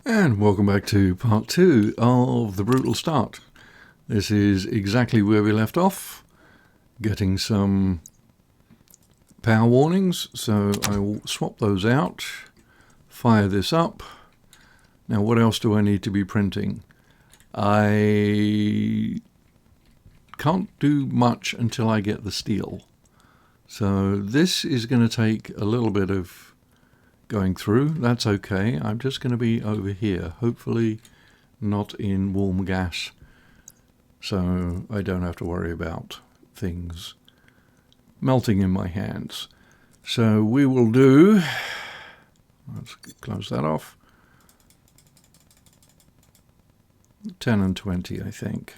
And welcome back to part 2 of The Brutal Start. This is exactly where we left off, getting some power warnings, so I will swap those out, fire this up. Now what else do I need to be printing? I can't do much until I get the steel. So this is going to take a little bit of going through. That's okay. I'm just going to be over here, hopefully not in warm gas, so I don't have to worry about things melting in my hands. So we will do, let's close that off, 10 and 20 I think.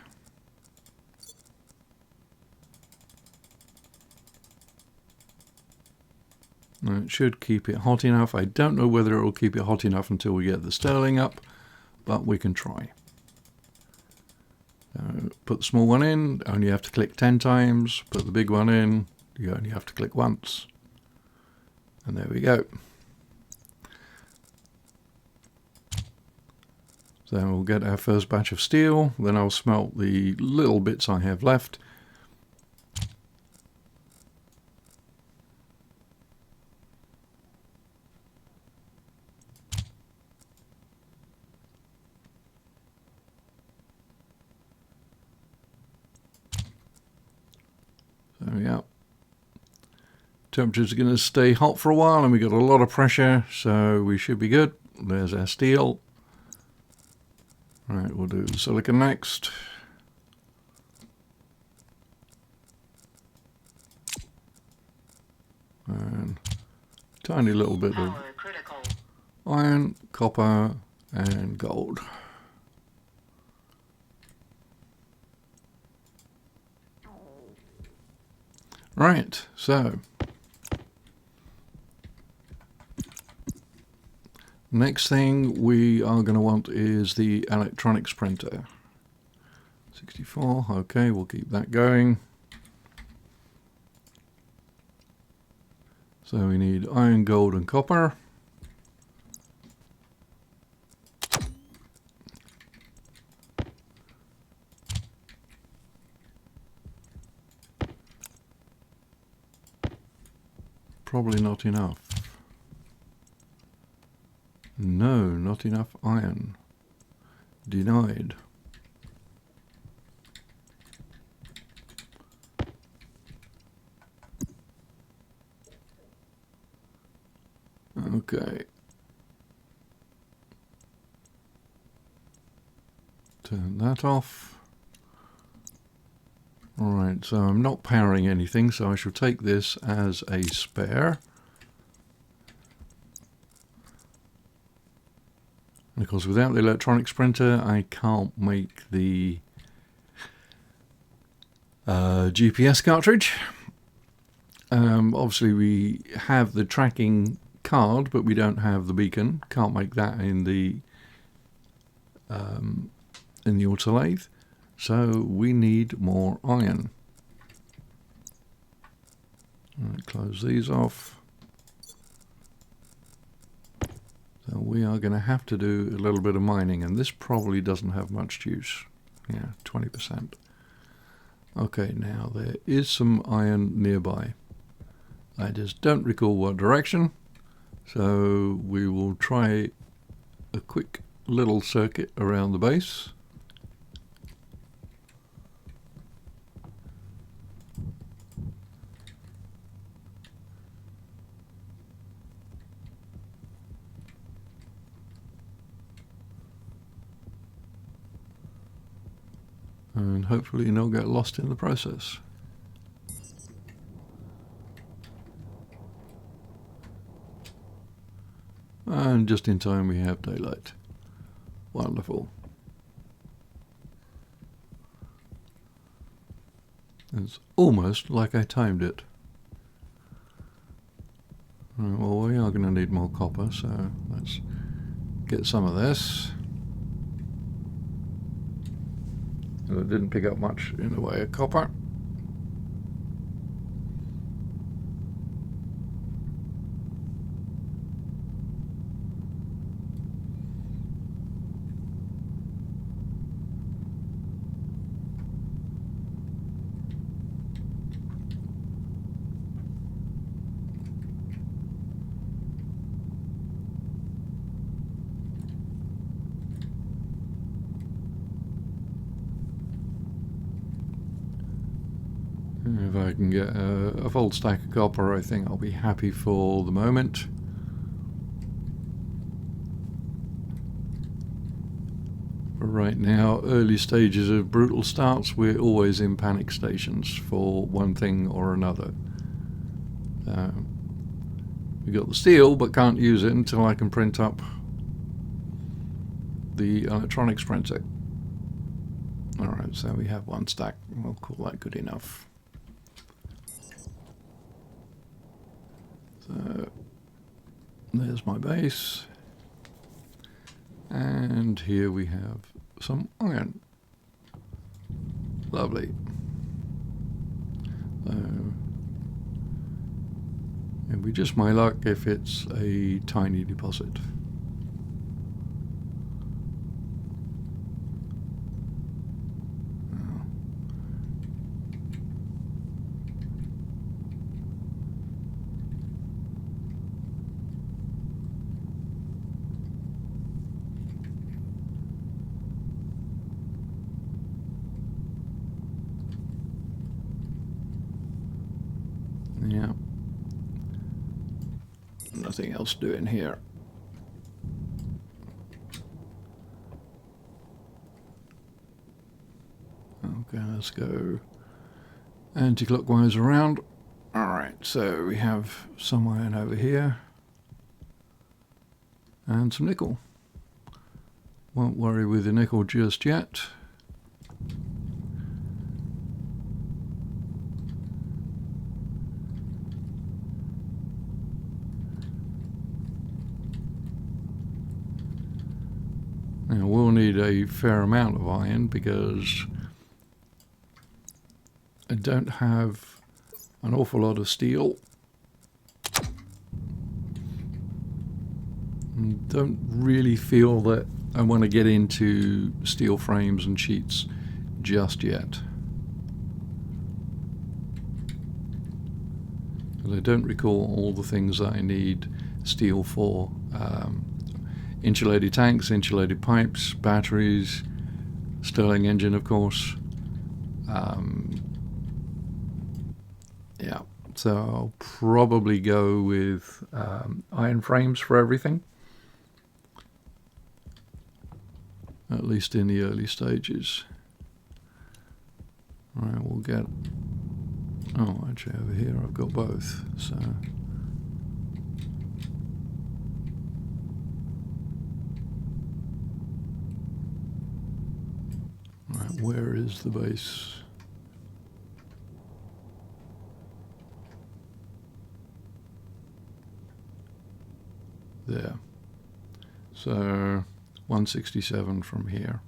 It should keep it hot enough. I don't know whether it will keep it hot enough until we get the Stirling up, but we can try. Put the small one in, only have to click 10 times. Put the big one in, you only have to click once. And there we go. So we'll get our first batch of steel, then I'll smelt the little bits I have left. So yeah, temperature's going to stay hot for a while and we got a lot of pressure, so we should be good. There's our steel. Right, we'll do the silicon next. And tiny little bit of iron, copper and gold. Right, so next thing we are going to want is the electronics printer. 64, okay, we'll keep that going. So we need iron, gold and copper. Probably not enough. No, not enough iron. Denied. Okay. Turn that off. Alright, so I'm not powering anything, so I shall take this as a spare. And of course, without the electronics printer, I can't make the GPS cartridge. Obviously, we have the tracking card, but we don't have the beacon. Can't make that in the autolathe. So we need more iron. Right, close these off. So we are going to have to do a little bit of mining, and this probably doesn't have much juice. Yeah, 20%. Okay, now there is some iron nearby. I just don't recall what direction, so we will try a quick little circuit around the base. And hopefully not get lost in the process. And just in time we have daylight. Wonderful. It's almost like I timed it. Right, well, we are going to need more copper, so let's get some of this. I didn't pick up much in the way of copper. If I can get a full stack of copper, I think I'll be happy for the moment. But right now, early stages of brutal starts, we're always in panic stations for one thing or another. We got the steel, but can't use it until I can print up the electronics printer. Alright, so we have one stack. We'll call that good enough. So there's my base. And here we have some iron. Lovely. It'll be just my luck if it's a tiny deposit. Yeah. Nothing else doing here. Okay, let's go anti-clockwise around. Alright, so we have some iron over here. And some nickel. Won't worry with the nickel just yet. Now we'll need a fair amount of iron because I don't have an awful lot of steel. And don't really feel that I want to get into steel frames and sheets just yet. Because I don't recall all the things that I need steel for. Insulated tanks, insulated pipes, batteries, Stirling engine, of course. Yeah, so I'll probably go with iron frames for everything, at least in the early stages. Right, we'll get. Oh, actually, over here I've got both. So. Right, where is the base? There. So 167 from here.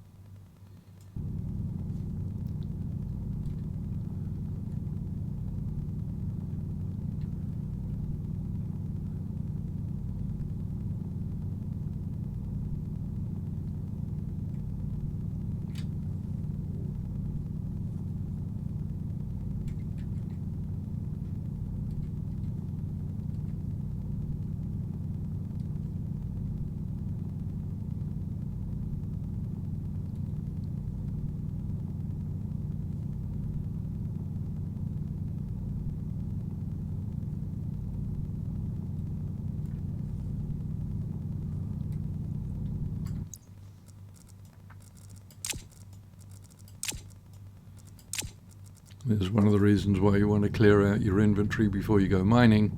This is one of the reasons why you want to clear out your inventory before you go mining,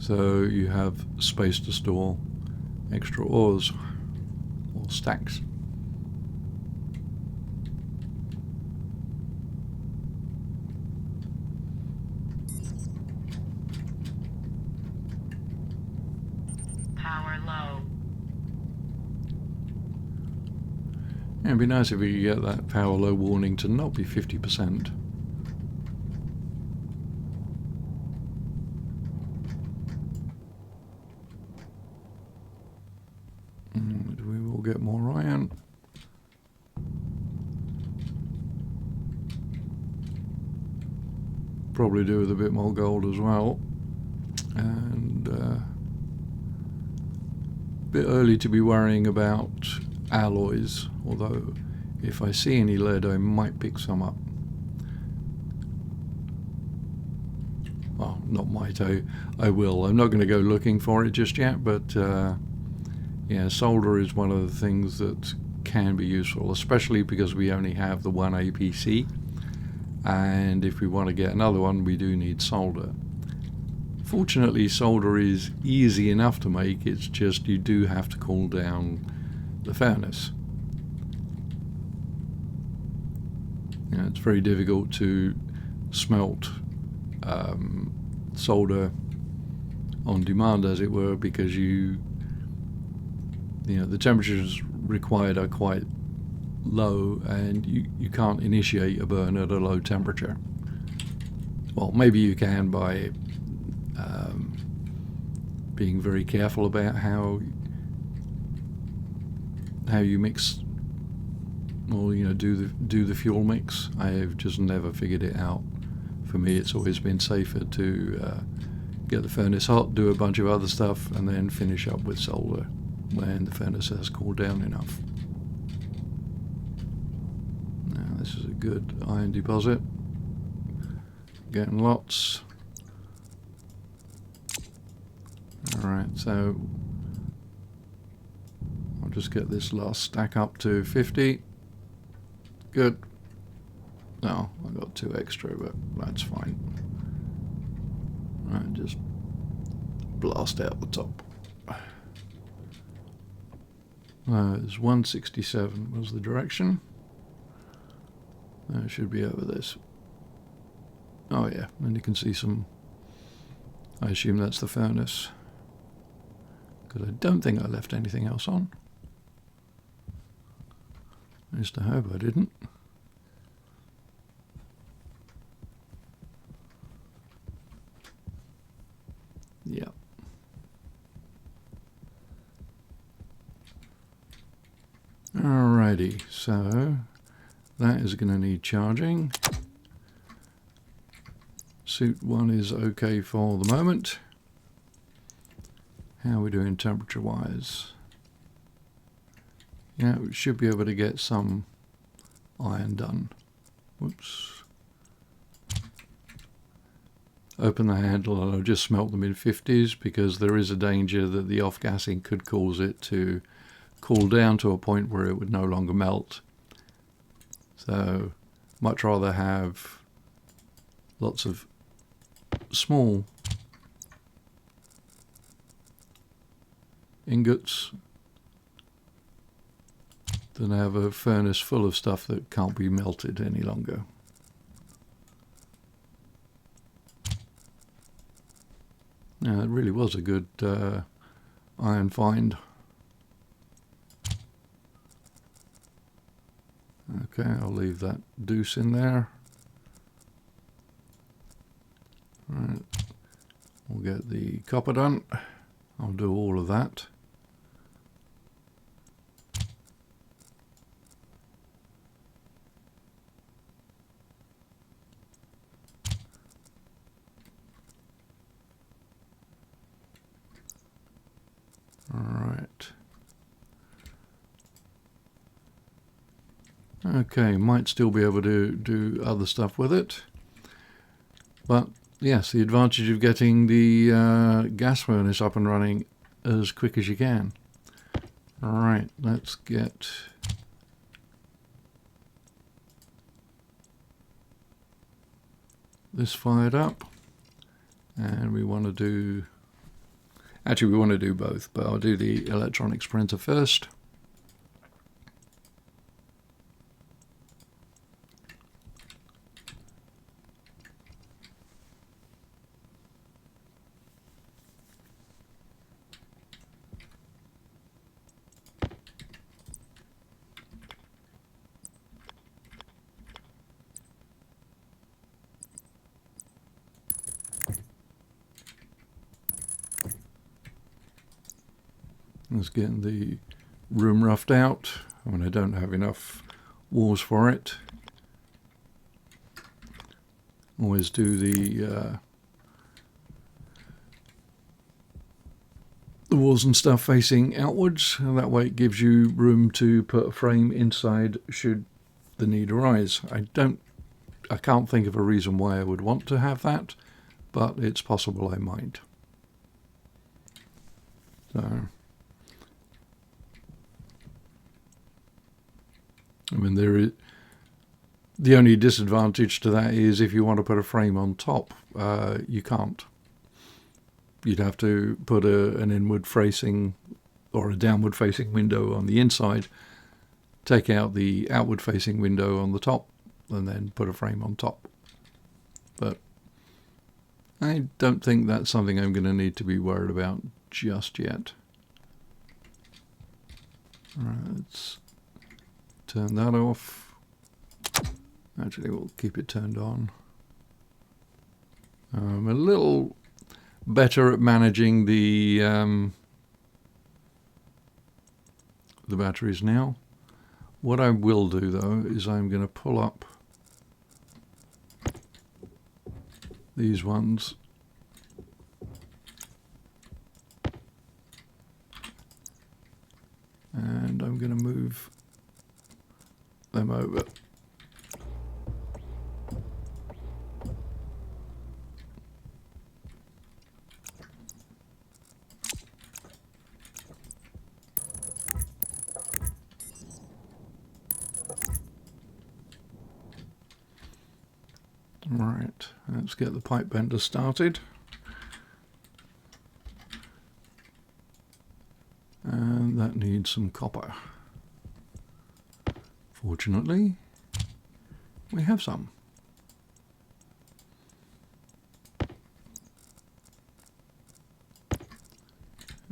so you have space to store extra ores or stacks. Power low. Yeah, it'd be nice if we could get that power low warning to not be 50%. And we will get more iron. Probably do with a bit more gold as well. And a bit early to be worrying about alloys, although if I see any lead I might pick some up. not might, I will. I'm not going to go looking for it just yet, but yeah, solder is one of the things that can be useful, especially because we only have the one APC, and if we want to get another one we do need solder. Fortunately, solder is easy enough to make, it's just you do have to cool down the furnace. Yeah, it's very difficult to smelt solder on demand, as it were, because the temperatures required are quite low, and you can't initiate a burn at a low temperature. Well, maybe you can by being very careful about how you mix, or do the fuel mix. I have just never figured it out. For me, it's always been safer to get the furnace hot, do a bunch of other stuff, and then finish up with solder when the furnace has cooled down enough. Now this is a good iron deposit. Getting lots. Alright, so I'll just get this last stack up to 50. Good. No, I got 2 extra, but that's fine. Right, just blast out the top. It's 167 was the direction. It should be over this. Oh yeah, and you can see some, I assume that's the furnace, because I don't think I left anything else on. At least I hope I didn't. Yeah. Alrighty, so that is going to need charging. Suit 1 is okay for the moment. How are we doing temperature wise? Yeah, we should be able to get some iron done. Whoops. Open the handle and I'll just smelt them in 50s, because there is a danger that the off-gassing could cause it to cool down to a point where it would no longer melt. So much rather have lots of small ingots than have a furnace full of stuff that can't be melted any longer. Yeah, it really was a good iron find. Okay, I'll leave that deuce in there. Right, we'll get the copper done. I'll do all of that. Alright. Okay, might still be able to do other stuff with it. But yes, the advantage of getting the gas furnace up and running as quick as you can. Alright, let's get this fired up. And we want to do... Actually, we want to do both, but I'll do the electronics printer first. Let's get the room roughed out. I mean, I don't have enough walls for it. Always do the walls and stuff facing outwards, and that way it gives you room to put a frame inside should the need arise. I can't think of a reason why I would want to have that, but it's possible I might. So, I mean, the only disadvantage to that is if you want to put a frame on top, you can't. You'd have to put an inward facing or a downward facing window on the inside, take out the outward facing window on the top, and then put a frame on top. But I don't think that's something I'm going to need to be worried about just yet. Right, let's turn that off. Actually, we'll keep it turned on. I'm a little better at managing the batteries now. What I will do though is I'm going to pull up these ones and I'm going to move them over. Right, let's get the pipe bender started. And that needs some copper. Fortunately, we have some. How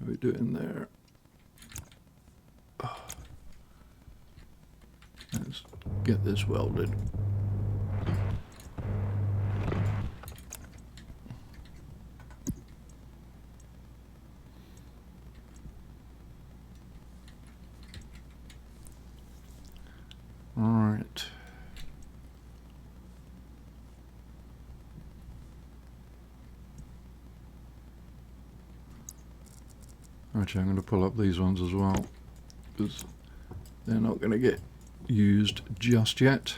are we doing there? Oh. Let's get this welded. Alright. Actually, I'm going to pull up these ones as well, because they're not going to get used just yet.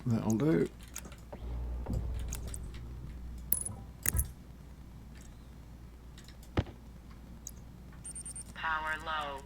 That'll do. Power low.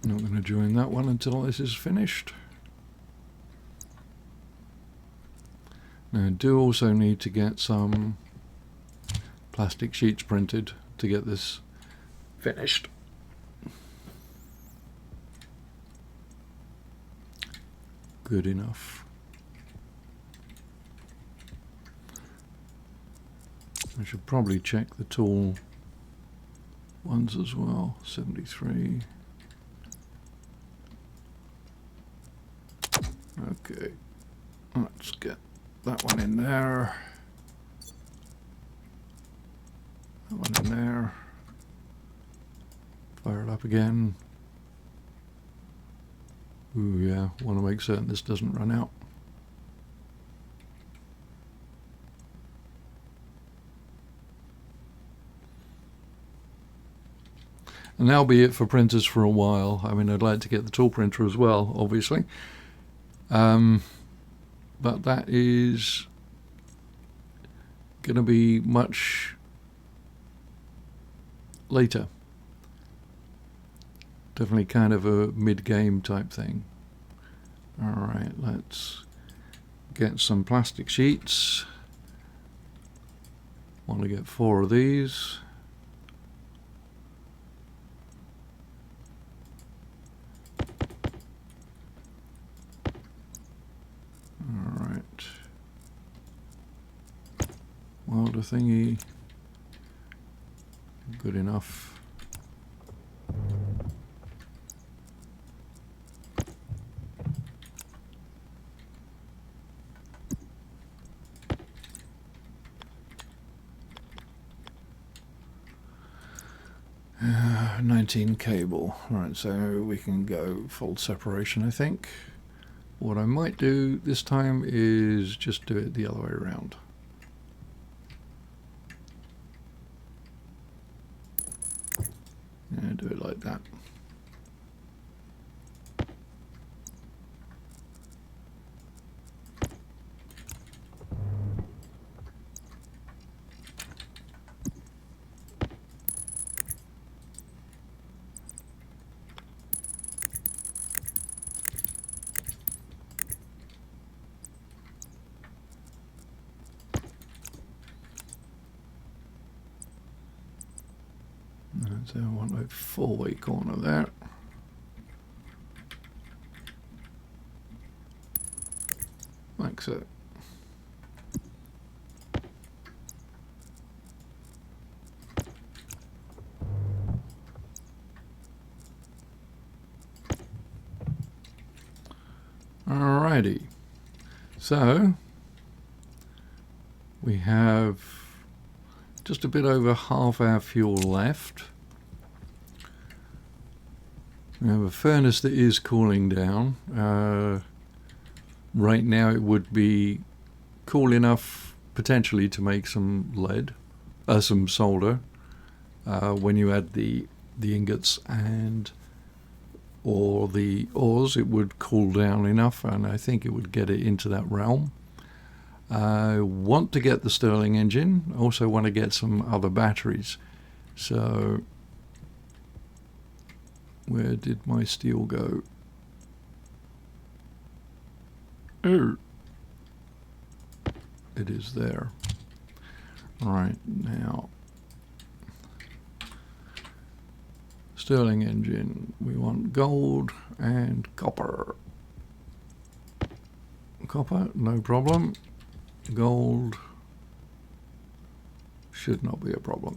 Not going to join that one until this is finished. Now I do also need to get some plastic sheets printed to get this finished. Good enough. I should probably check the tool ones as well. 73. Okay, let's get that one in there. That one in there. Fire it up again. Ooh, yeah, want to make certain this doesn't run out. And that'll be it for printers for a while. I mean, I'd like to get the tool printer as well, obviously. But that is going to be much later. Definitely kind of a mid-game type thing. Alright, let's get some plastic sheets. Want to get 4 of these. thingy. Good enough. Uh, 19 cable. Right, so we can go full separation, I think. What I might do this time is just do it the other way around. Yeah, do it like that. So I want a 4-way corner there. Like so. Alrighty. So we have just a bit over half our fuel left. We have a furnace that is cooling down. Right now it would be cool enough potentially to make some lead, some solder. When you add the ingots or the ores, it would cool down enough, and I think it would get it into that realm. I want to get the Stirling engine. Also want to get some other batteries. So where did my steel go? Oh, it is there. Right, now Stirling engine, we want gold and copper. Copper, no problem. Gold should not be a problem.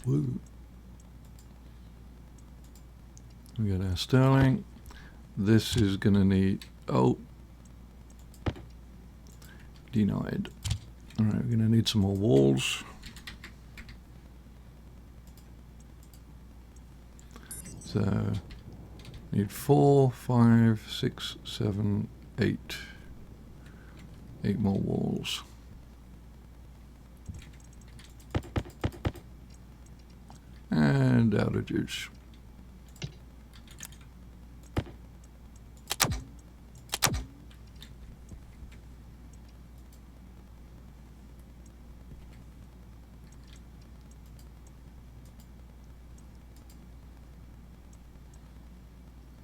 Woo. We got our Stirling. This is going to need, oh, denied. All right, we're going to need some more walls. So, need 4, 5, 6, 7, 8. 8 more walls. And outages.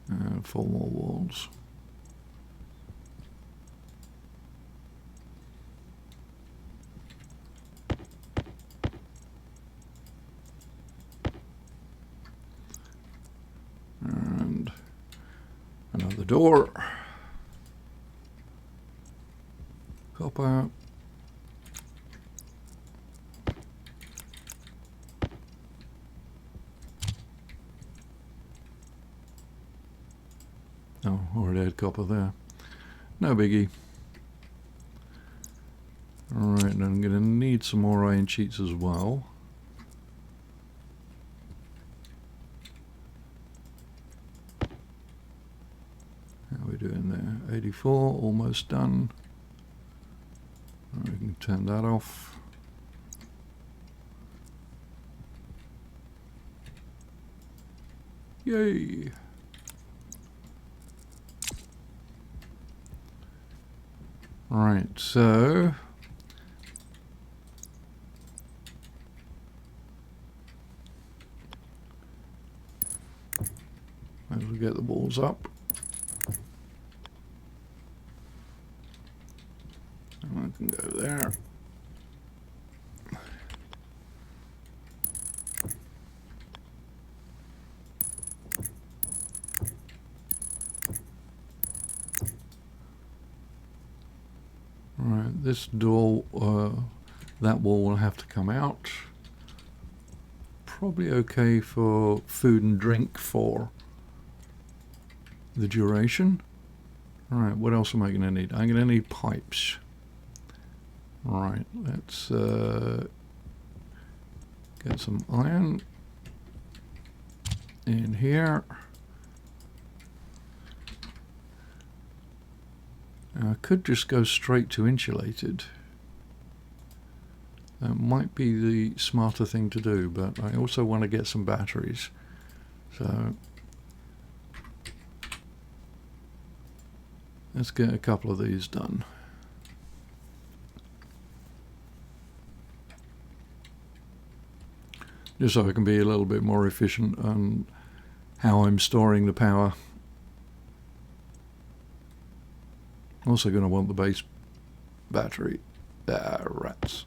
And 4 more walls. And another door. Copper. Oh, already had copper there. No biggie. Alright, and I'm going to need some more iron sheets as well. How are we doing there? 84, almost done. Right, we can turn that off. Yay! Right, so as we get the balls up, and I can go there. Alright, this door, that wall will have to come out. Probably okay for food and drink for the duration. Alright, what else am I going to need? I'm going to need pipes. Alright, let's get some iron in here. I could just go straight to insulated. That might be the smarter thing to do, but I also want to get some batteries. So let's get a couple of these done. Just so I can be a little bit more efficient on how I'm storing the power. Also going to want the base battery. Ah, rats.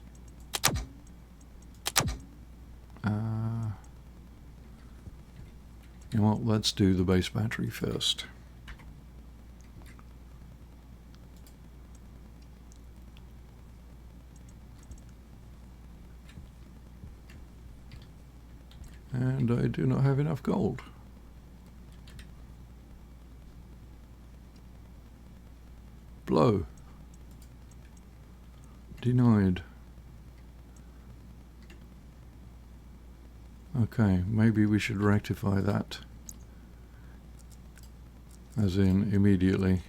You know what, let's do the base battery first. And I do not have enough gold. Blow. Denied. Okay, maybe we should rectify that. As in, immediately.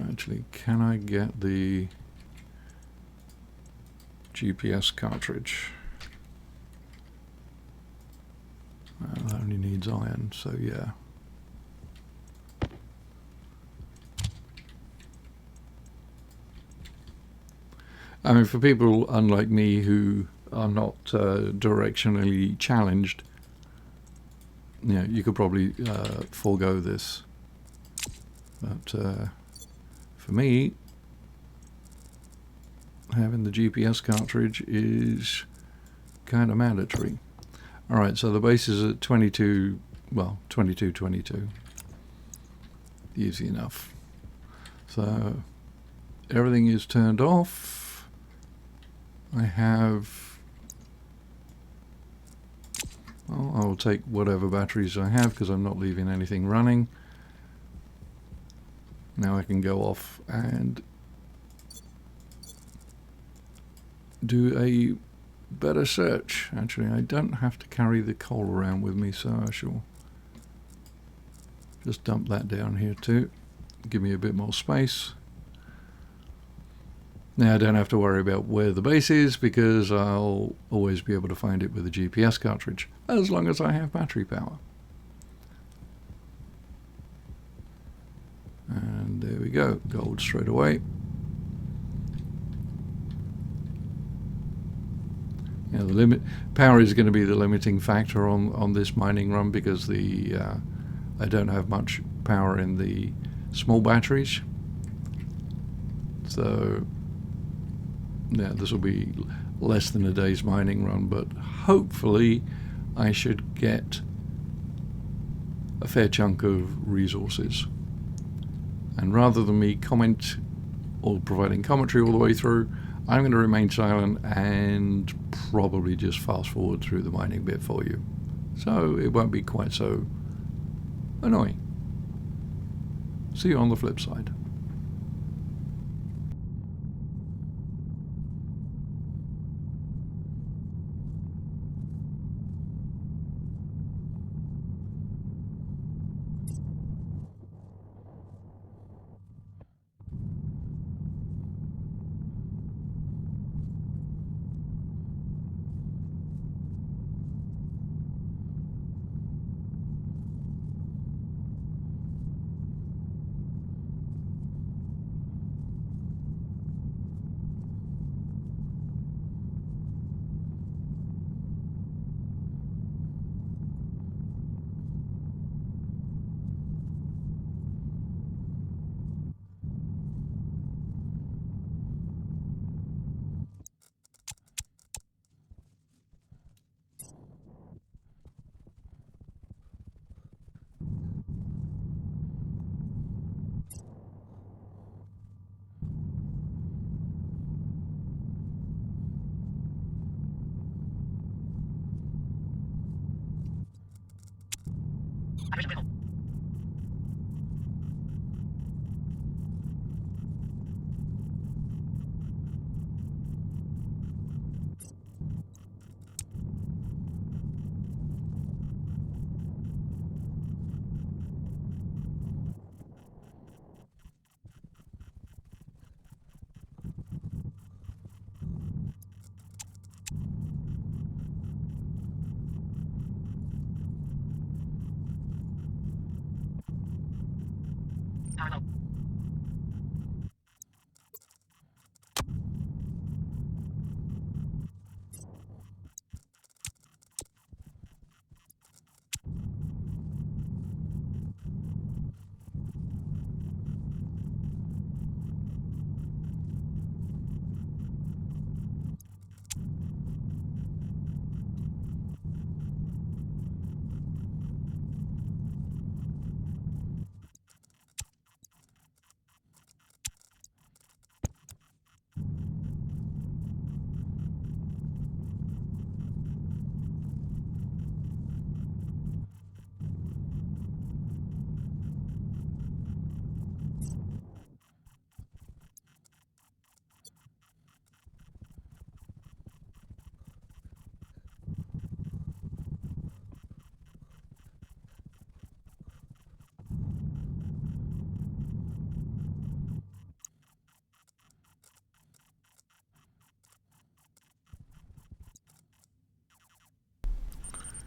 Actually, can I get the GPS cartridge? That only needs iron, so yeah. I mean, for people unlike me who are not directionally challenged, you know, you could probably forego this. But for me, having the GPS cartridge is kind of mandatory. Alright, so the base is at 22, well, 22. Easy enough. So everything is turned off. I have, well, I'll take whatever batteries I have because I'm not leaving anything running. Now I can go off and do a better search. Actually, I don't have to carry the coal around with me, so I shall just dump that down here too. Give me a bit more space. Now I don't have to worry about where the base is because I'll always be able to find it with a GPS cartridge, as long as I have battery power. And there we go, gold straight away. Yeah, the limit power is going to be the limiting factor on this mining run because the I don't have much power in the small batteries. So yeah, this will be less than a day's mining run, but hopefully I should get a fair chunk of resources. And rather than me comment or providing commentary all the way through, I'm going to remain silent and probably just fast forward through the mining bit for you. So it won't be quite so annoying. See you on the flip side.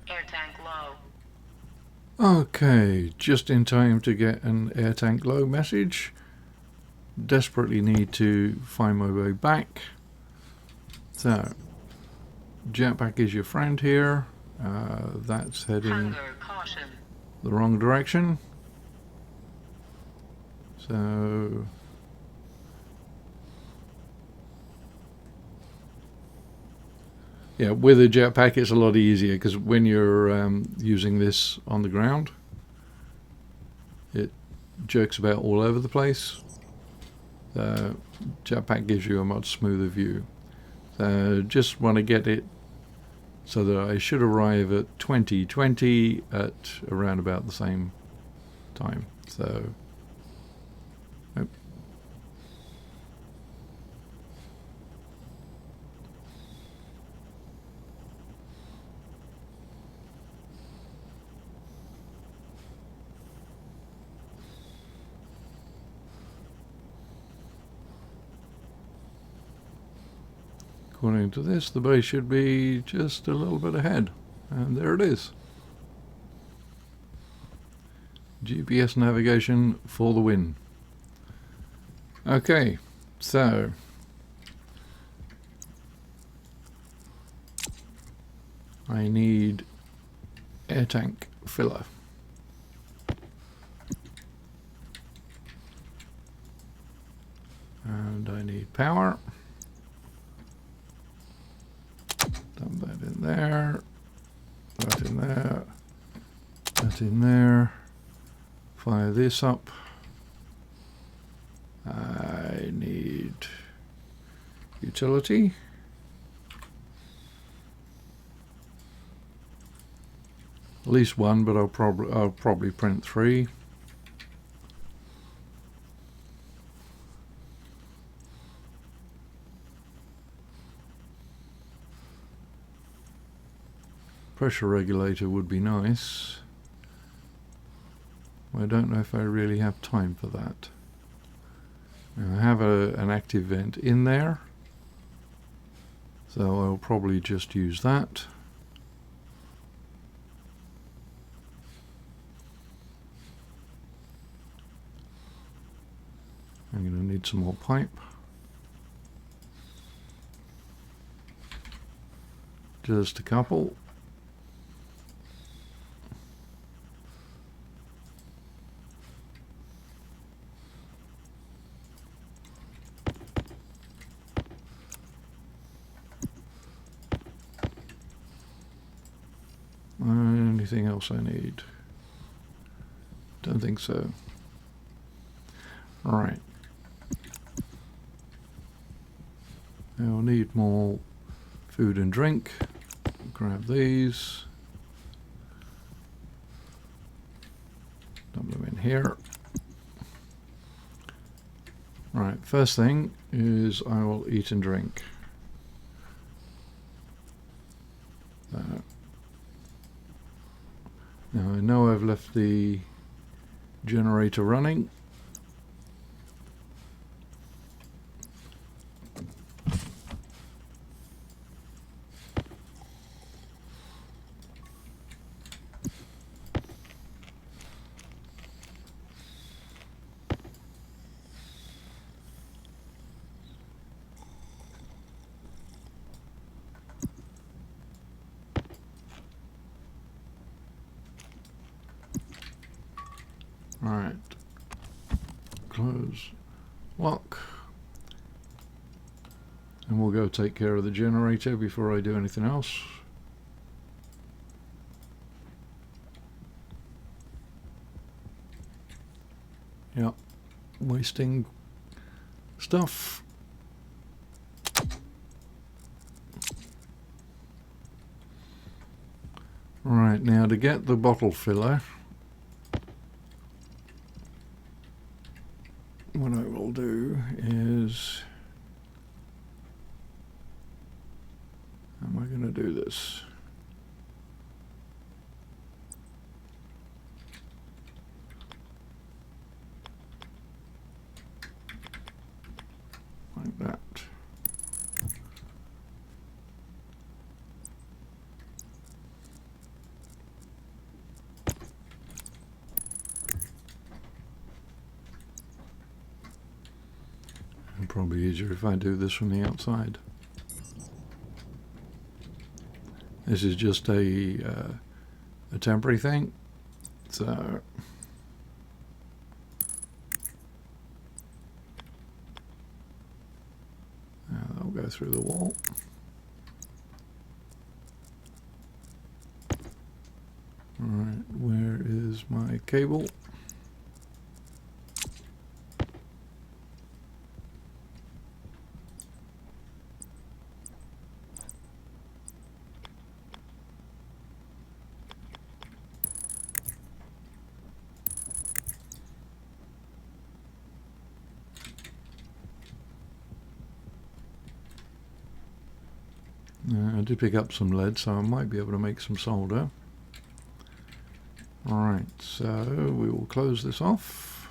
Air tank low. Okay, just in time to get an air tank low message. Desperately need to find my way back. So, jetpack is your friend here. That's heading Hunger caution. the wrong direction. So, yeah, with a jetpack it's a lot easier because when you're using this on the ground, it jerks about all over the place. The jetpack gives you a much smoother view. So just want to get it so that I should arrive at 2020 at around about the same time. So, nope. According to this, the base should be just a little bit ahead. And there it is. GPS navigation for the win. Okay, so I need air tank filler. And I need power. Dump that in there. That in there. That in there. Fire this up. I need utility. At least one, but I'll probably print 3. Pressure regulator would be nice. I don't know if I really have time for that. Now, I have an active vent in there, so I'll probably just use that. I'm going to need some more pipe. Just a couple. Anything else I need? Don't think so. All right. I'll need more food and drink. Grab these. Dump them in here. Right, first thing is I will eat and drink. Now I know I've left the generator running. Alright, close, lock, and we'll go take care of the generator before I do anything else. Yep, wasting stuff. Right, now to get the bottle filler, what I will do is, how am I going to do this? Like that. And probably easier if I do this from the outside. This is just a temporary thing, so that'll go through the wall. Alright, where is my cable? I did pick up some lead, so I might be able to make some solder. Alright, so we will close this off.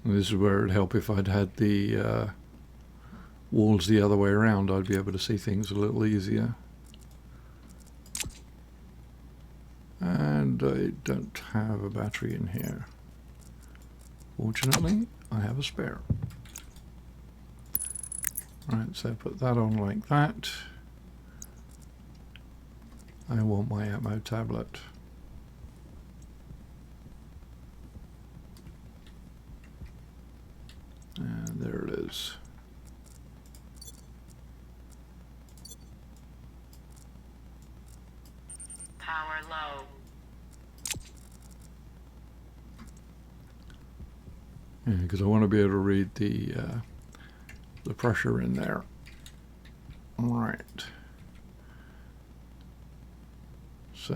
This is where it'd help if I'd had the walls the other way around. I'd be able to see things a little easier. And I don't have a battery in here. Fortunately, I have a spare. Right, so put that on like that. I want my ammo tablet. And there it is. Power low. Yeah, because I want to be able to read the pressure in there. Right. So,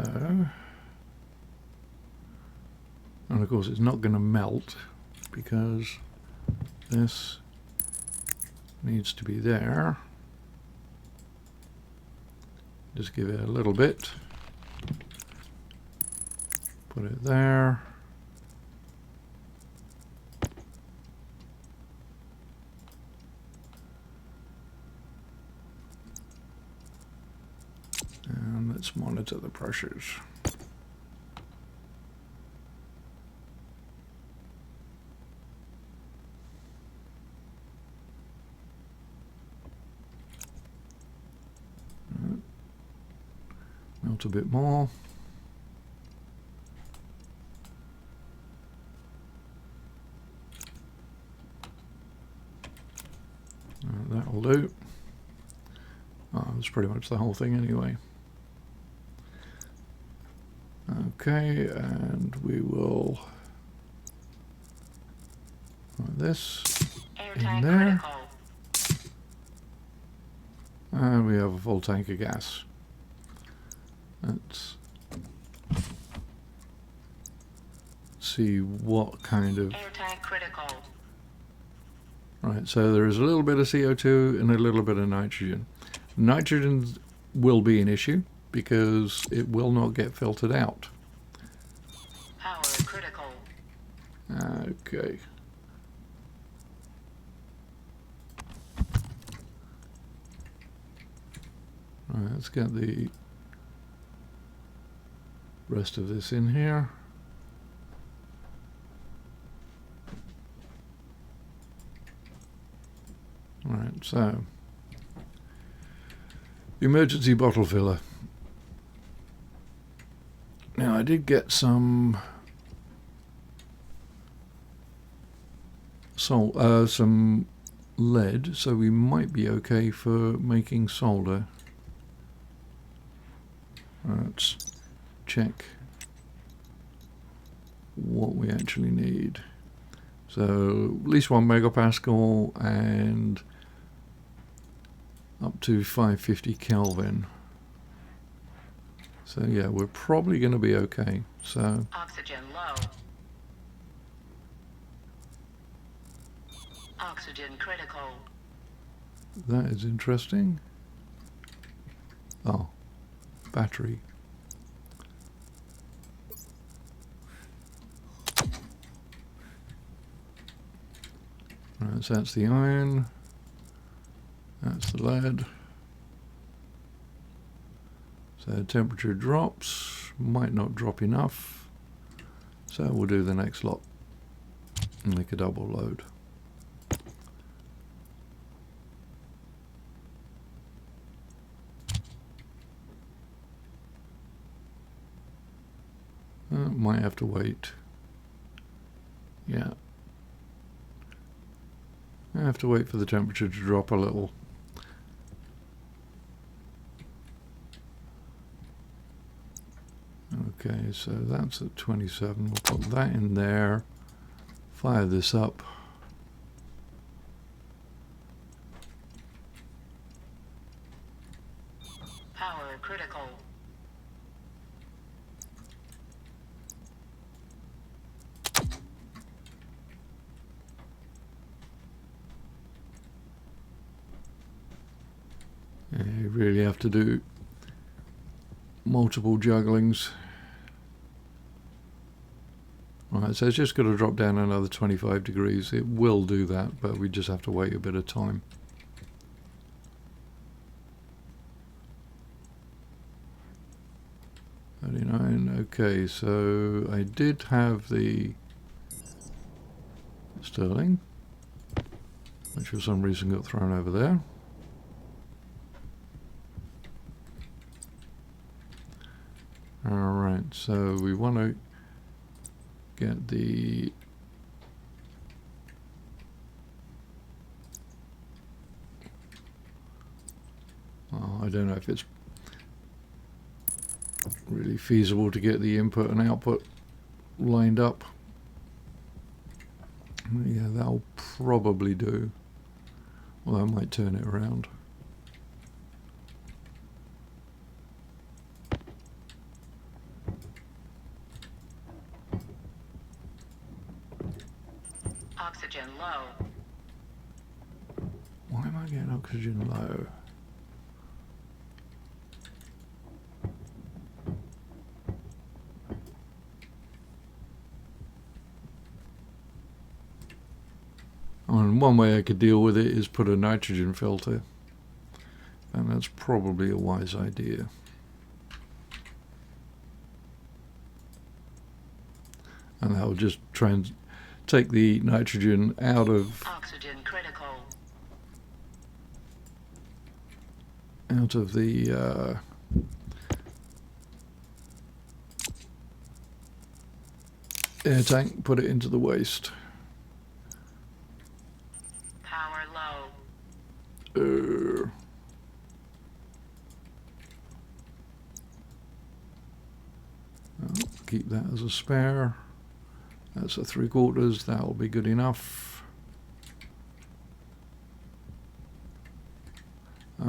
and of course it's not going to melt because this needs to be there. Just give it a little bit. Put it there. And let's monitor the pressures. Melt a bit more. That'll do. Oh, that's pretty much the whole thing anyway. Okay, and we will put this in there. Critical. And we have a full tank of gas. Let's see what kind of... Air tank critical. Right, so there is a little bit of CO2 and a little bit of nitrogen. Nitrogen will be an issue because it will not get filtered out. Power critical. Okay. Right, let's get the rest of this in here. Right, so emergency bottle filler. Now I did get some some lead, so we might be okay for making solder. Let's check what we actually need. So at least 1 megapascal and up to 550 Kelvin. So yeah, we're probably going to be okay. So Oxygen low. Oxygen critical. that is interesting. Oh, battery. Right, so that's the iron. That's the lead. So temperature drops, might not drop enough. So we'll do the next lot and make a double load. Might have to wait. Yeah. I have to wait for the temperature to drop a little. Okay, so that's at 27. We'll put that in there. Fire this up. Power critical. Yeah, you really have to do multiple jugglings. Right, so it's just got to drop down another 25 degrees. It will do that, but we just have to wait a bit of time. Okay, so I did have the Stirling, which for some reason got thrown over there. Alright, so we want to get the I don't know if it's really feasible to get the input and output lined up. Yeah, that'll probably do. Well, I might turn it around. Oxygen low. Why am I getting oxygen low? And one way I could deal with it is put a nitrogen filter, and that's probably a wise idea. And that will just try and take the nitrogen out of Oxygen critical. the air tank, put it into the waste. Power low. I'll keep that as a spare. That's a 3/4. That'll be good enough.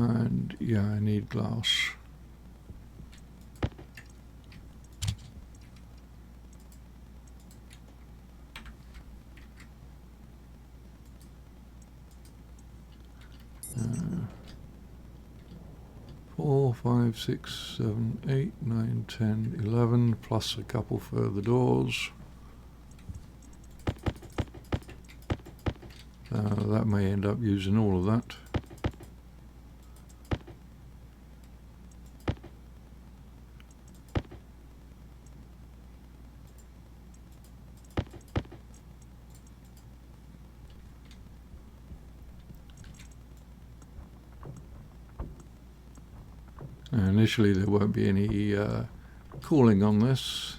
And yeah, I need glass. Uh, 4, 5, 6, 7, 8, 9, 10, 11, plus a couple further doors. That may end up using all of that. Initially there won't be any cooling on this.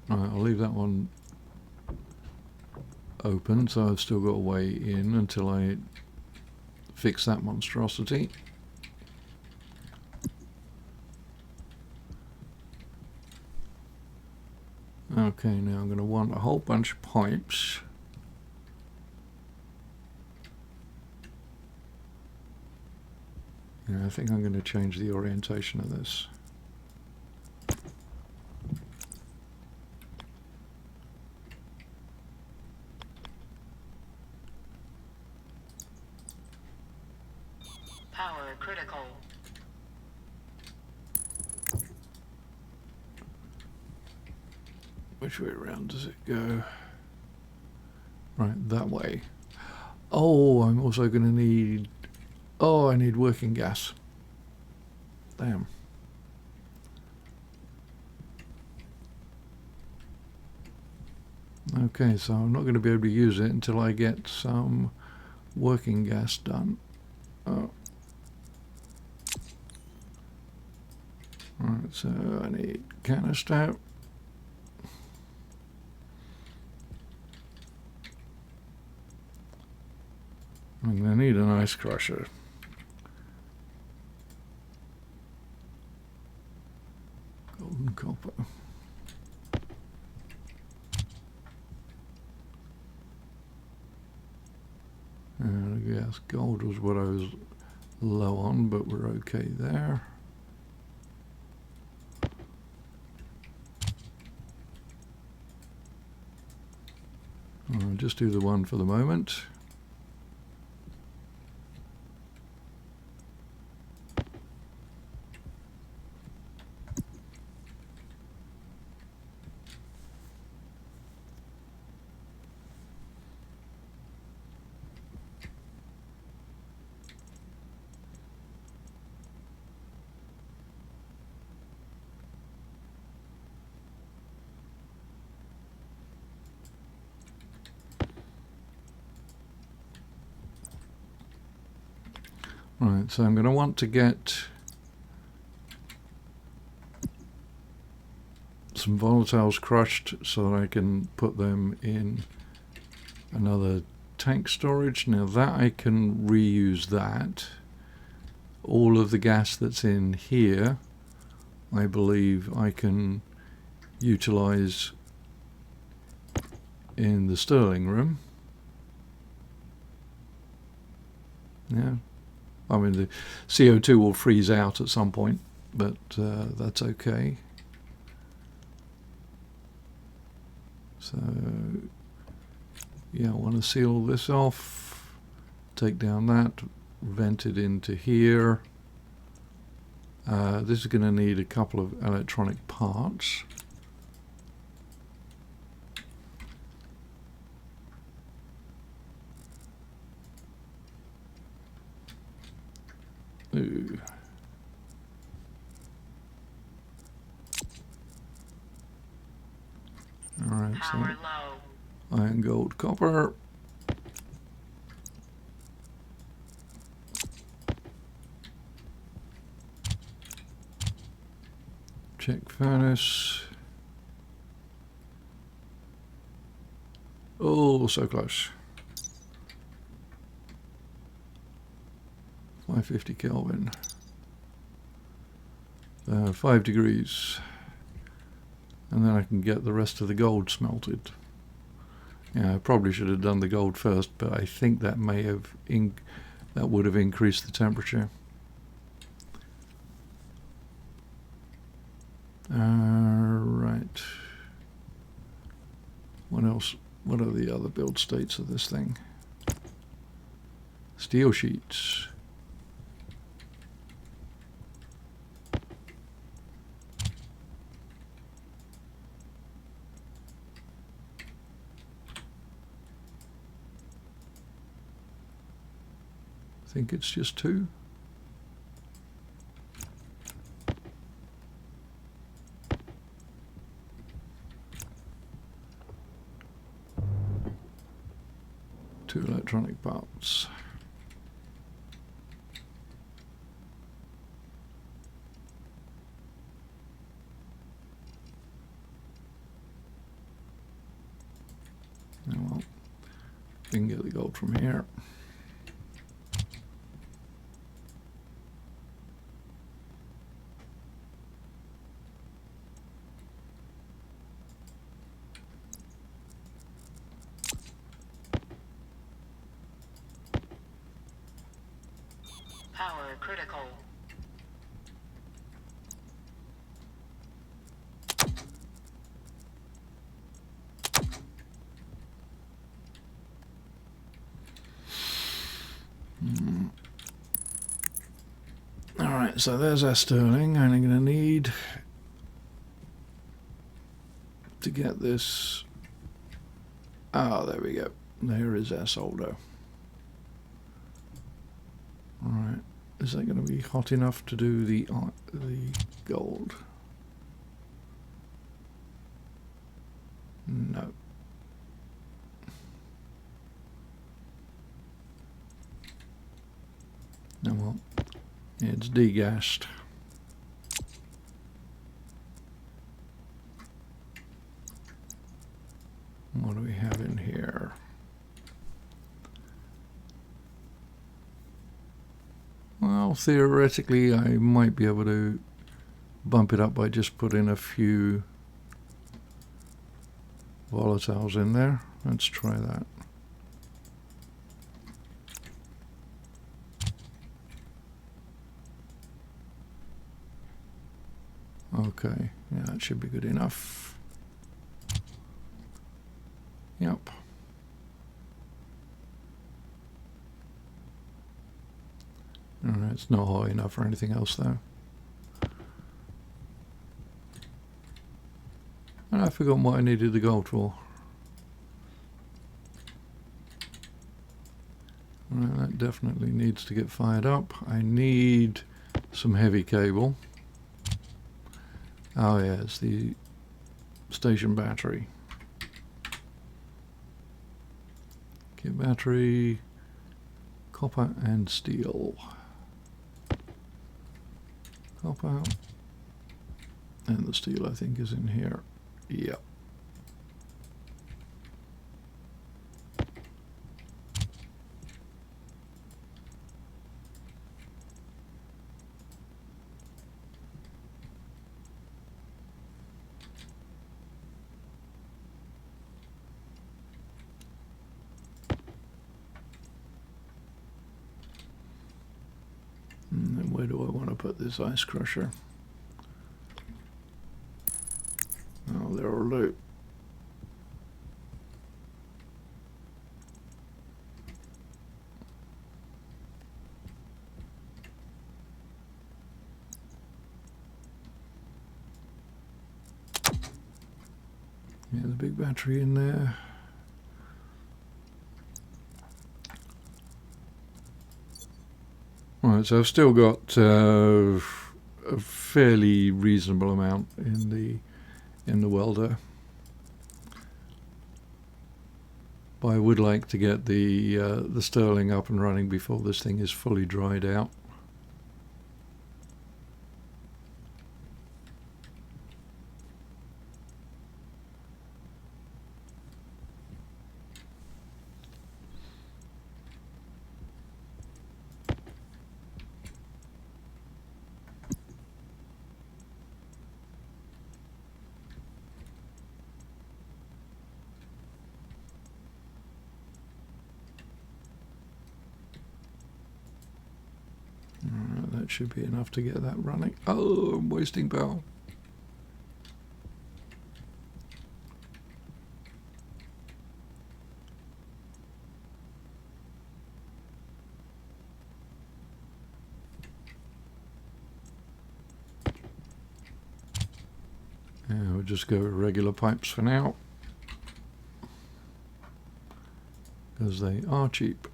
Right, I'll leave that one open, so I've still got a way in until I fix that monstrosity. Okay, now I'm going to want a whole bunch of pipes. Yeah, I think I'm going to change the orientation of this. Power critical. Which way around does it go? Right, that way. Oh, I'm also going to need... Oh, I need working gas. Damn. Okay, so I'm not going to be able to use it until I get some working gas done. Oh. Right, so I need canister. I'm going to need an ice crusher. Golden copper. And I guess gold was what I was low on, but we're okay there. I'll just do the one for the moment. Right, so I'm going to want to get some volatiles crushed so that I can put them in another tank storage. Now that I can reuse that. All of the gas that's in here, I believe I can utilize in the Stirling room. Yeah. I mean, the CO2 will freeze out at some point, but that's okay. So, yeah, I want to seal this off, take down that, vent it into here. This is going to need a couple of electronic parts. Ooh. Alright, so Power low. iron, gold, copper. Check furnace. Oh, so close. 550 Kelvin. 5 degrees. And then I can get the rest of the gold smelted. Yeah, I probably should have done the gold first, but I think that may have that would have increased the temperature. Right. What else? What are the other build states of this thing? Steel sheets. I think it's just 2. Two electronic parts. Oh, well, we can get the gold from here. Power critical. Alright, so there's our Stirling, and I'm going to need to get this. Ah, there we go. There is our solder. Alright, is that going to be hot enough to do the gold? No. No, well, it's degassed. What do we have in here? Well, theoretically, I might be able to bump it up by just putting a few volatiles in there. Let's try that. Okay, yeah, that should be good enough. Yep. Alright, it's not high enough for anything else though. And I forgot what I needed the gold for. Right, that definitely needs to get fired up. I need some heavy cable. Oh yeah, it's the station battery. Okay, battery, copper and steel. Copper, and the steel I think is in here. Yep. And then where do I want to put this ice crusher? Oh, there will do. Yeah, the big battery in there. Right, so I've still got a fairly reasonable amount in the welder, but I would like to get the Stirling up and running before this thing is fully dried out. should be enough to get that running. Oh, I'm wasting power. Yeah, we'll just go with regular pipes for now, because they are cheap.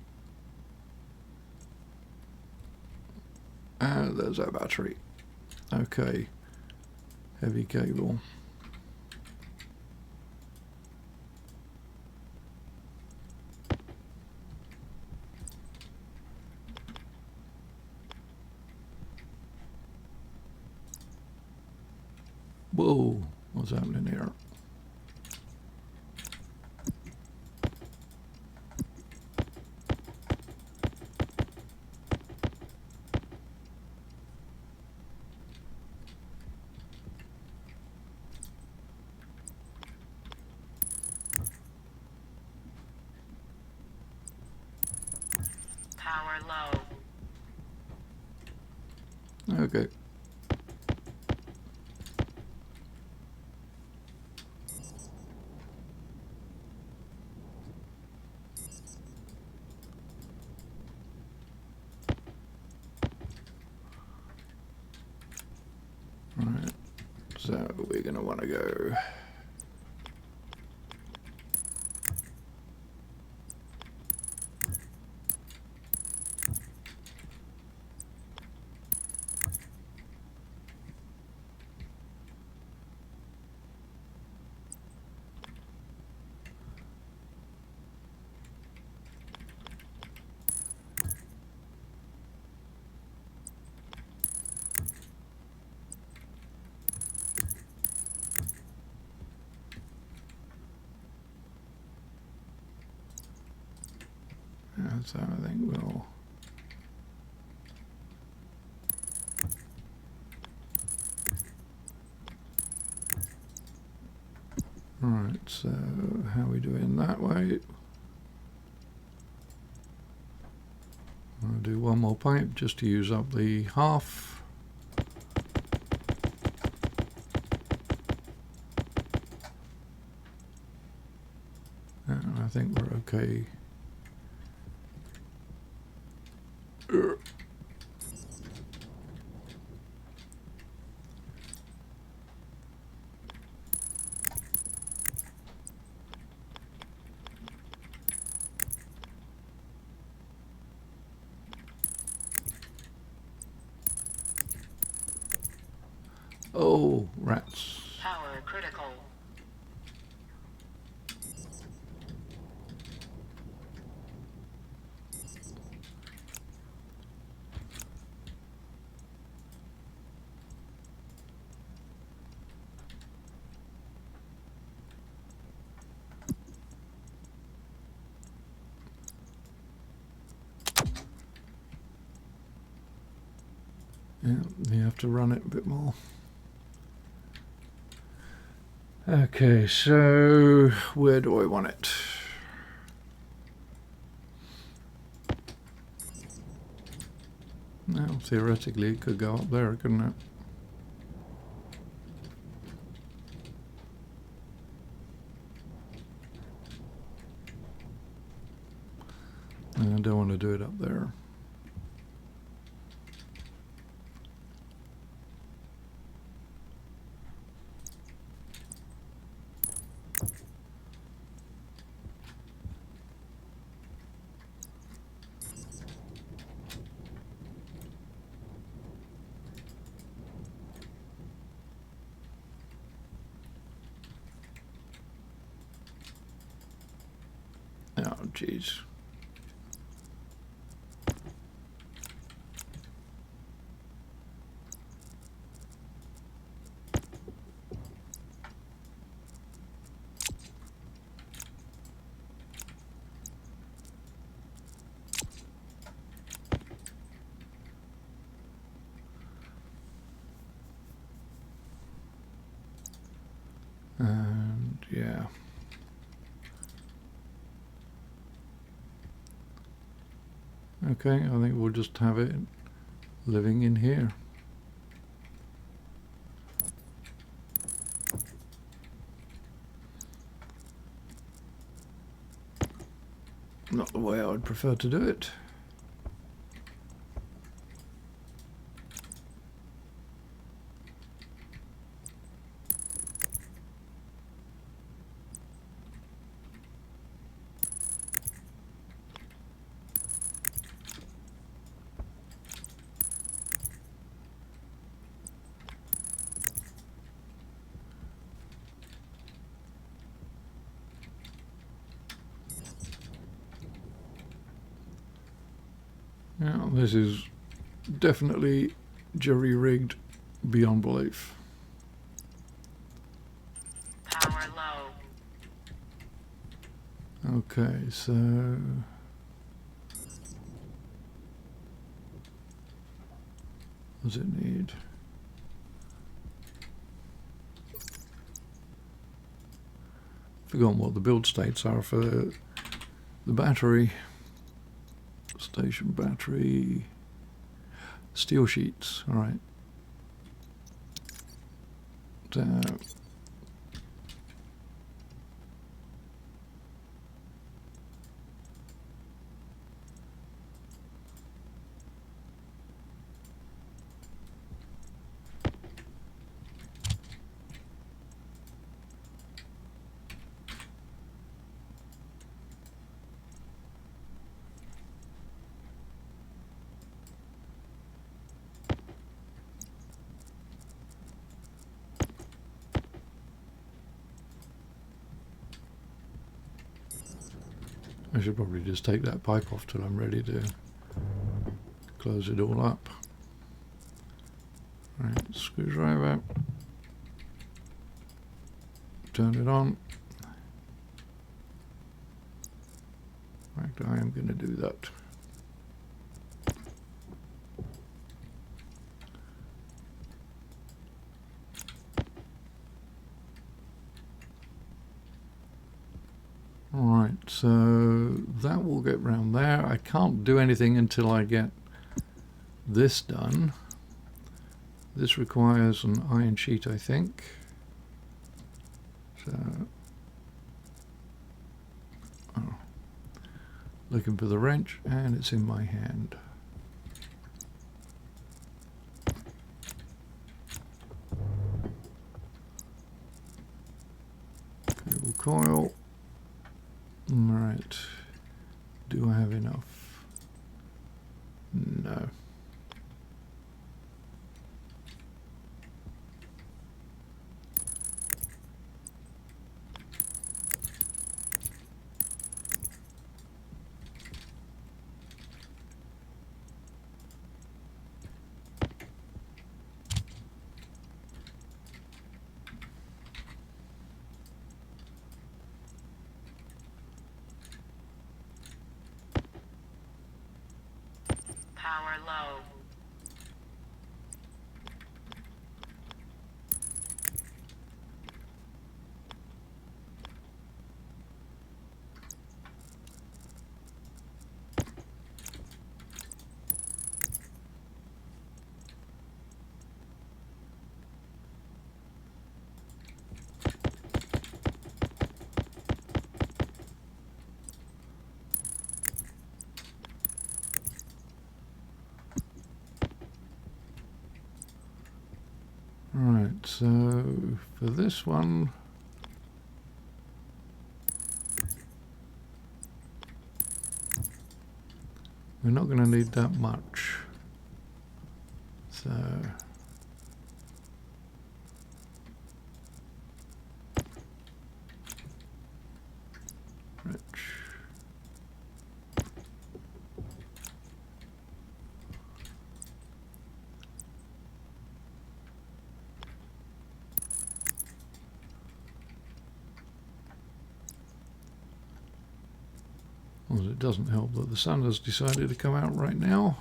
And there's our battery. Okay, heavy cable. Whoa, what's happening here? Power low. Okay. Right, so we're going to want to go. So I think we'll. Right, so how are we doing that way? I'll do one more pipe just to use up the half. And I think we're okay. Oh, rats. Power critical. Yeah, you have to run it a bit more. Okay, so where do I want it? Now, theoretically, it could go up there, couldn't it? I don't want to do it up there. Oh, jeez. And yeah. Okay, I think we'll just have it living in here. Not the way I would prefer to do it. Now, this is definitely jerry-rigged beyond belief. Power low. Okay, so what does it need? Forgotten what the build states are for the battery. Station battery. Steel sheets. All right. I should probably just take that pipe off till I'm ready to close it all up. Right, screwdriver. Turn it on. In fact, I am going to do that. Alright, so that will get round there. I can't do anything until I get this done. This requires an iron sheet, I think. So, looking for the wrench, and it's in my hand. Cable coil. Right. Do I have enough? No. Power low. Right, so for this one, we're not going to need that much. So rich. Well, it doesn't help that the sun has decided to come out right now.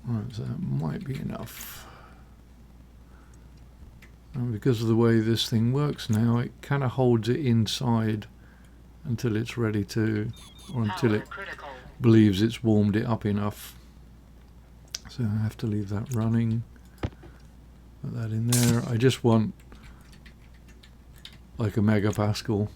Right, so that might be enough. And because of the way this thing works now, it kind of holds it inside until it's ready to, or until Power it critical. believes it's warmed it up enough. So I have to leave that running. Put that in there. I just want like a megapascal.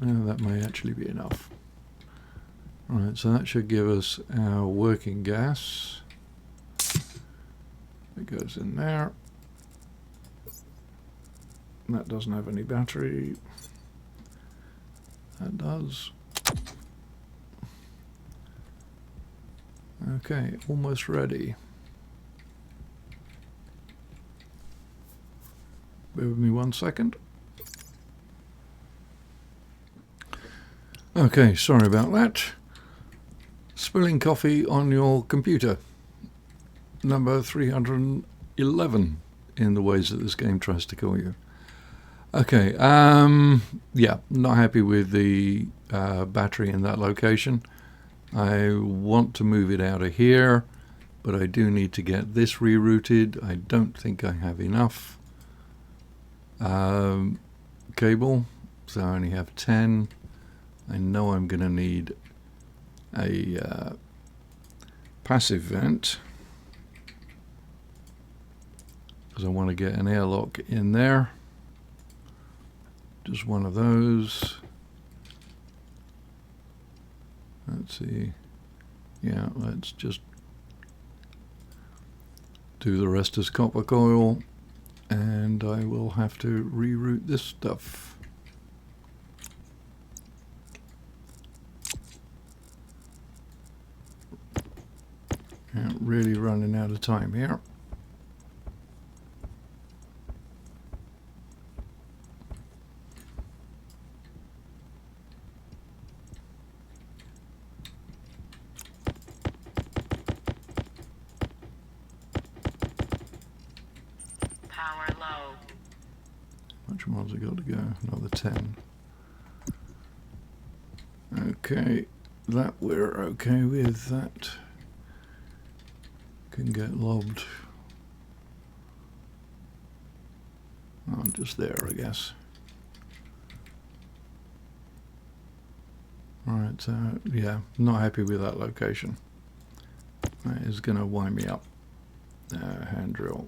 That may actually be enough. Right, so that should give us our working gas. It goes in there. That doesn't have any battery. That does. Okay, almost ready. Bear with me 1 second. Okay, sorry about that. Spilling coffee on your computer. Number 311 in the ways that this game tries to call you. Okay, yeah, not happy with the battery in that location. I want to move it out of here, but I do need to get this rerouted. I don't think I have enough cable, so I only have 10. I know I'm going to need a passive vent because I want to get an airlock in there. Just one of those. Let's see. Yeah, let's just do the rest as copper coil, and I will have to reroute this stuff. Yeah, really running out of time here. Power low. How much more has it got to go? Another 10. Okay, that we're okay with. That can get lobbed. Oh, just there, I guess. Alright, so yeah, not happy with that location. That is going to wind me up. Hand drill.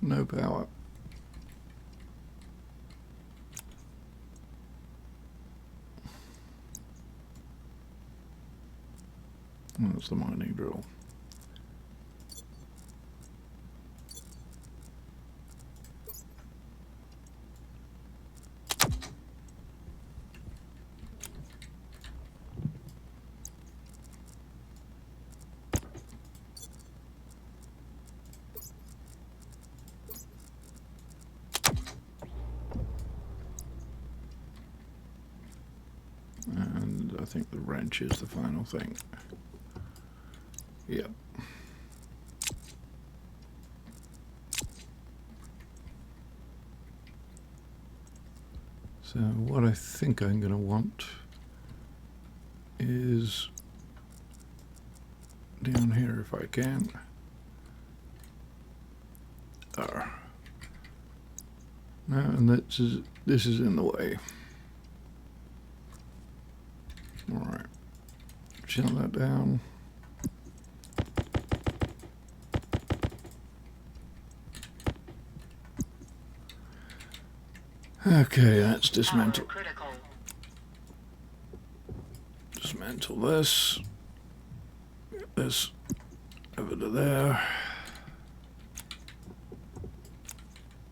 No power. That's the mining drill. And I think the wrench is the final thing. Yep. So what I think I'm going to want is down here if I can. No, and this is in the way. Alright. Shut that down. Okay, that's dismantle. Dismantle this. Get this over to there.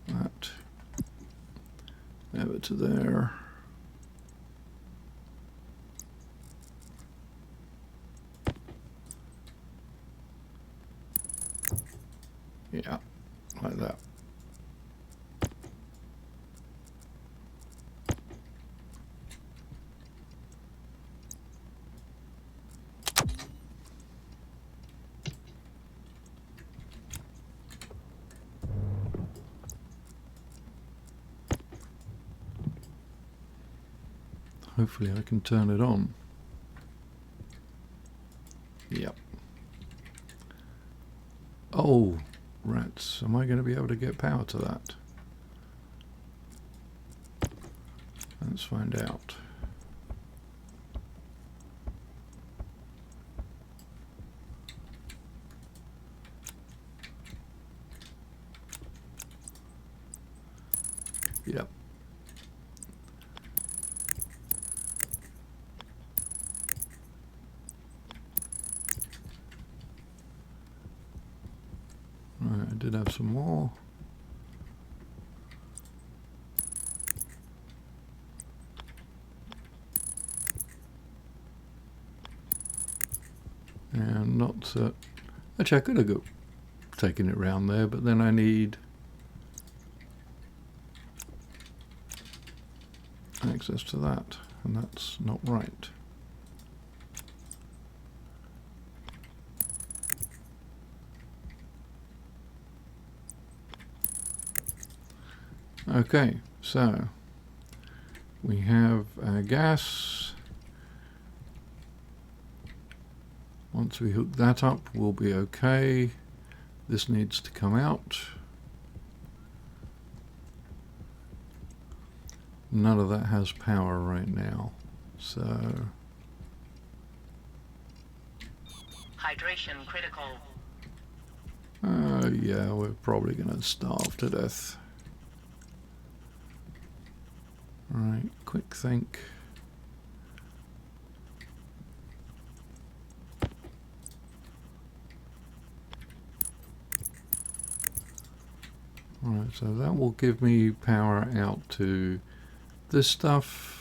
That over to there. Yeah, like that. hopefully I can turn it on. Yep. Oh, rats. Am I going to be able to get power to that? Let's find out. Yep. Right, I did have some more. And not actually I could have taken it round there, but then I need access to that, and that's not right. Okay, so we have our gas. Once we hook that up, we'll be okay. This needs to come out. None of that has power right now, so Hydration critical. yeah, we're probably going to starve to death. Right, quick think. Alright, so that will give me power out to this stuff.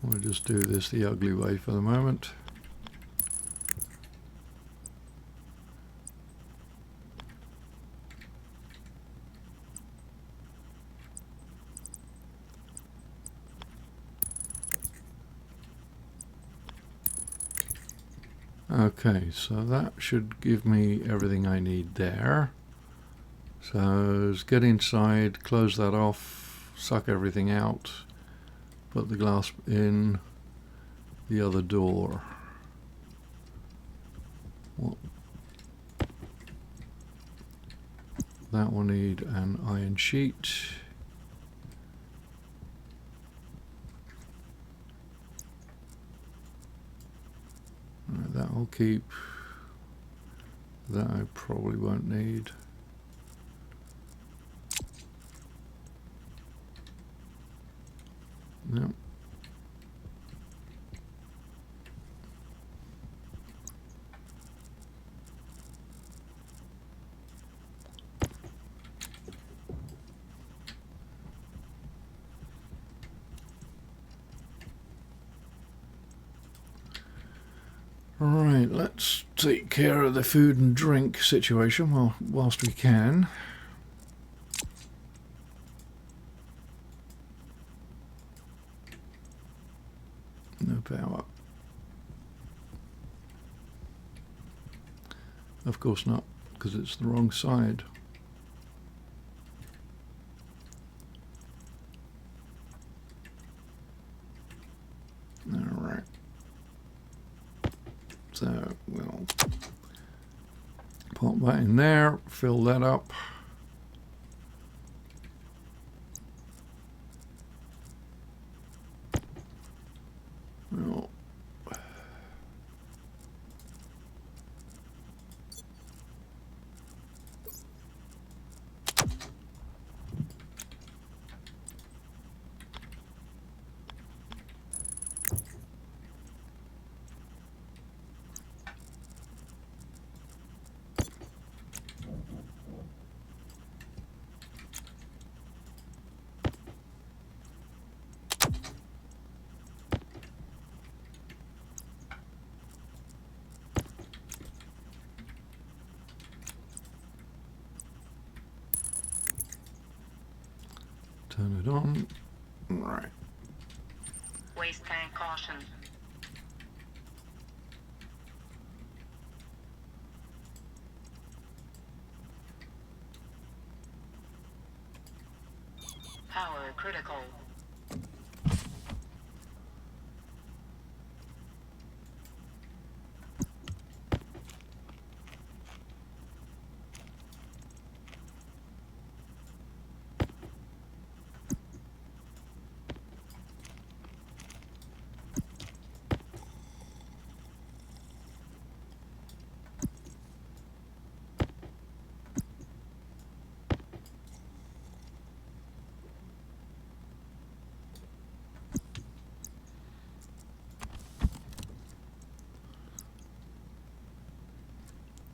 We'll just do this the ugly way for the moment. Okay, so that should give me everything I need there. So let's get inside, close that off, suck everything out, put the glass in the other door. What? That will need an iron sheet. Right, that will keep. That I probably won't need. Yep. Right, let's take care of the food and drink situation whilst we can. No power. Of course not, because it's the wrong side. Alright. So we'll pop that in there, fill that up. Well, it on. Right. Waste tank caution. Power critical.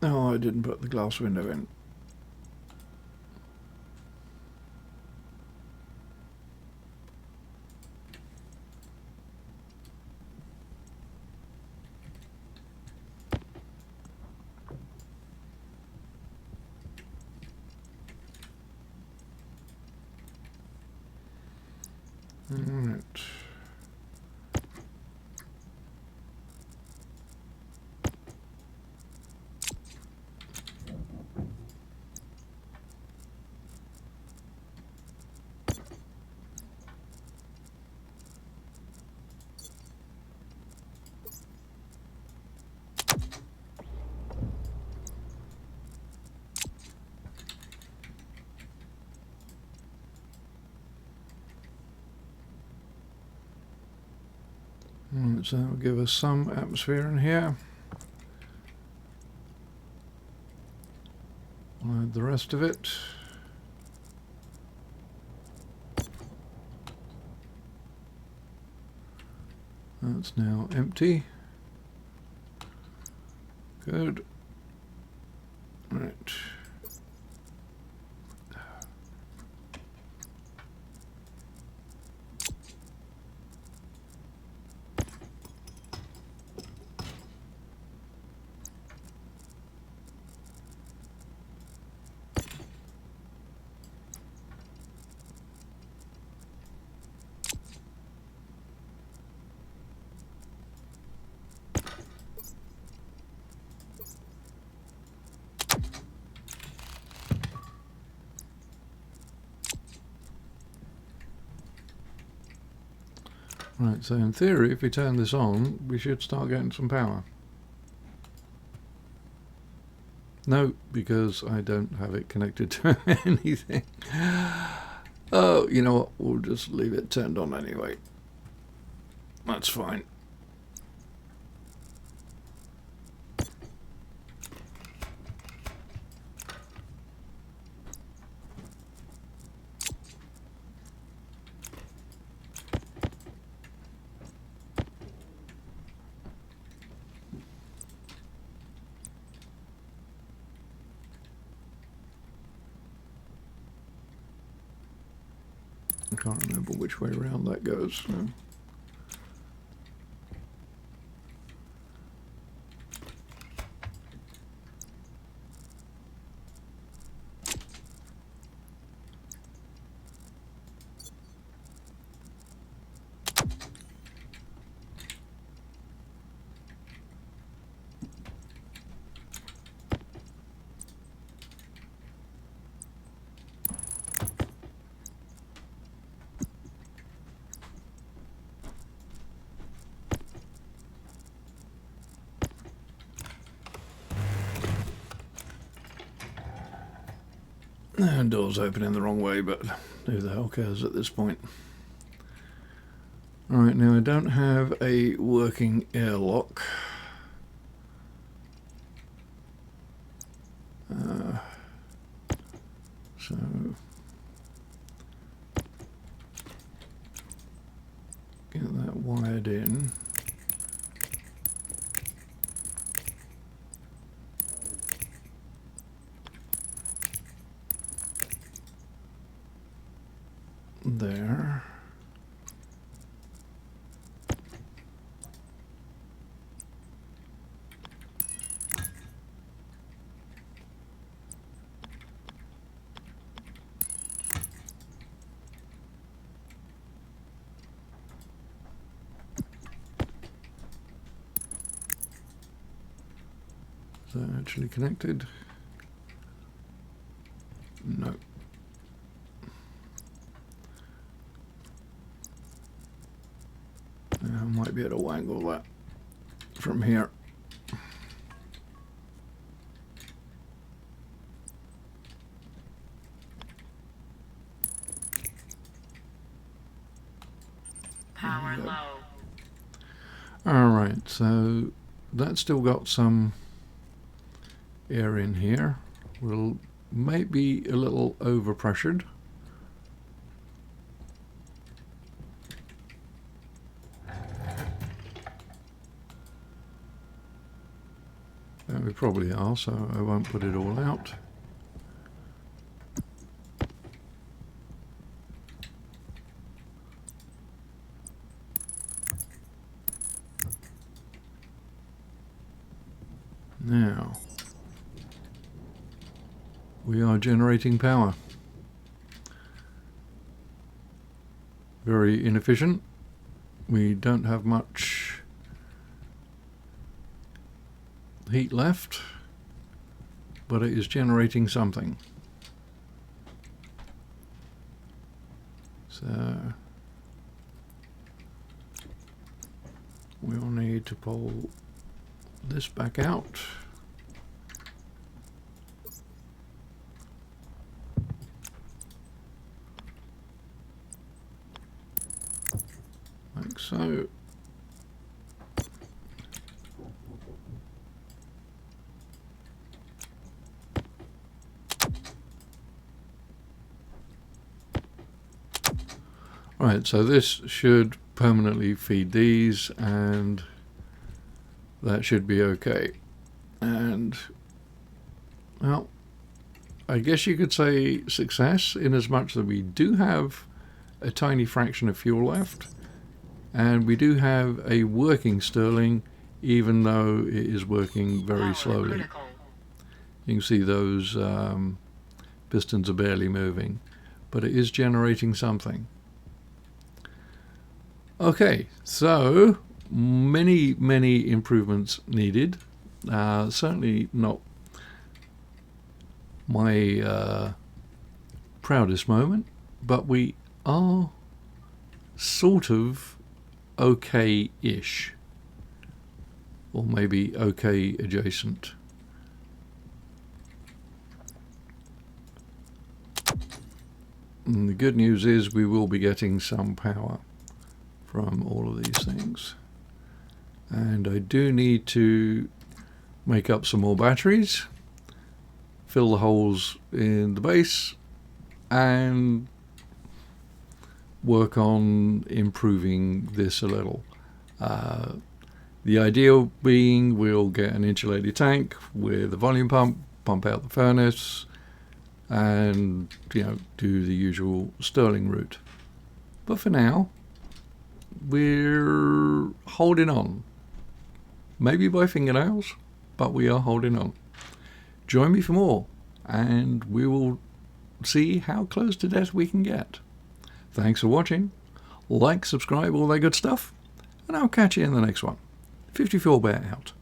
Oh, I didn't put the glass window in. Right. So that'll give us some atmosphere in here. We'll add the rest of it. That's now empty. Good. Right. Right, so in theory, if we turn this on, we should start getting some power. No, because I don't have it connected to anything. Oh, you know what? We'll just leave it turned on anyway. That's fine. I can't remember which way around that goes. So. The door's opening the wrong way, but who the hell cares at this point? Alright, now I don't have a working airlock. So get that wired in. There. that actually connected? No. I might be able to wangle that from here. Power low. Alright, so that's still got some air in here. We'll maybe a little overpressured. We probably are, so I won't put it all out. Now, we are generating power. Very inefficient. We don't have much heat left, but it is generating something. So we'll need to pull this back out. Like so. Right, so this should permanently feed these, and that should be okay. And, well, I guess you could say success, in as much that we do have a tiny fraction of fuel left, and we do have a working Stirling, even though it is working very Power slowly. critical. You can see those pistons are barely moving, but it is generating something. Okay, so many improvements needed. Certainly not my proudest moment, but we are sort of okay-ish, or maybe okay adjacent. And the good news is we will be getting some power from all of these things. And I do need to make up some more batteries, fill the holes in the base, and work on improving this a little. The ideal being we'll get an insulated tank with a volume pump, pump out the furnace, and do the usual Stirling route. But for now, we're holding on. Maybe by fingernails, but we are holding on. Join me for more, and we will see how close to death we can get. Thanks for watching. Like, subscribe, all that good stuff, and I'll catch you in the next one. 54 Bear out.